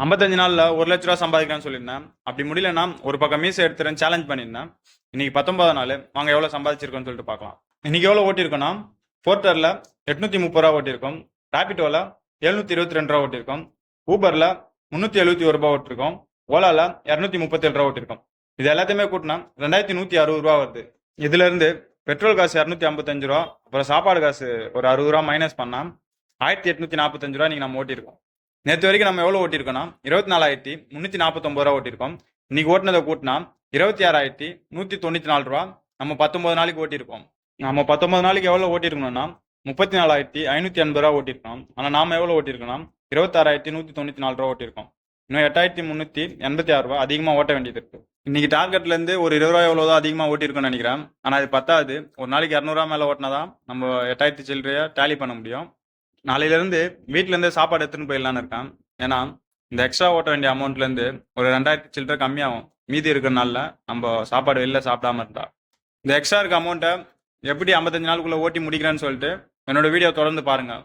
55 நாள்ல 1,00,000 ரூபா சம்பாதிக்கலாம்னு சொல்லியிருந்தேன். அப்படி முடியலன்னா ஒரு பக்கம் மீசை எடுத்துறேன் சேலஞ்ச் பண்ணியிருந்தேன். இன்னைக்கு 19 நாள். வாங்க எவ்வளவு சம்பாதிச்சிருக்கோம்னு சொல்லிட்டு பார்க்கலாம். இன்னைக்கு எவ்வளவு ஓட்டியிருக்கோம்னா, போர்ட்டர்ல 830 ரூபா ஓட்டியிருக்கோம். ராபிட்டோல 722 ரூபா ஓட்டியிருக்கோம். ஊபர்ல 371 ரூபா ஓட்டிருக்கோம். ஓலால 237 ரூபா ஓட்டிருக்கோம். இது எல்லாத்தையுமே கூட்டினா 2160 ரூபா வருது. இதுல இருந்து பெட்ரோல் காசு 255 ரூபா, அப்புறம் சாப்பாடு காசு ஒரு 60 ரூபா மைனஸ் பண்ணா 1845 ரூபா இன்னைக்கு நம்ம ஓட்டியிருக்கோம். நேற்று வரைக்கும் நம்ம எவ்வளோ ஓட்டியிருக்கோம்னா 24,349 ரூபா ஓட்டியிருக்கோம். இன்னைக்கு ஓட்டினதை கூட்டினா 26,194 ரூபா நம்ம 19 நாளைக்கு ஓட்டியிருக்கோம். நம்ம 19 நாளைக்கு எவ்வளோ ஓட்டியிருக்கணும்னா 34,580 ரூபா ஓட்டியிருக்கோம். ஆனால் நாம எவ்வளோ ஓட்டியிருக்கோம்னா 26,194 ரூபா ஓட்டியிருக்கோம். இன்னும் 8,386 ரூபா அதிகமாக ஓட்ட வேண்டியது இருக்கு. இன்னைக்கு டார்கெட்ல இருந்து ஒரு 20 ரூபா எவ்வளோதான் அதிகமாக ஓட்டியிருக்கோம்னு நினைக்கிறேன். ஆனால் அது பத்தாது. ஒரு நாளைக்கு 200 ரூபா மேலே ஓட்டினாதான் நம்ம 8,000 சில்லறையா டேலி பண்ண முடியும். நாளையில இருந்து வீட்ல இருந்து சாப்பாடு எடுத்துன்னு போயிடலான்னு இருக்கேன். ஏன்னா இந்த எக்ஸ்ட்ரா ஓட்ட வேண்டிய அமௌண்ட்ல இருந்து ஒரு 2,000 சில்லறை கம்மியாகும். மீதி இருக்கிற நாள்ல நம்ம சாப்பாடு வெளில சாப்பிடாம இருந்தா. இந்த எக்ஸ்ட்ரா இருக்க அமௌண்ட்டை எப்படி 55 நாளுக்குள்ள ஓட்டி முடிக்கிறேன்னு சொல்லிட்டு என்னோட வீடியோ தொடர்ந்து பாருங்க.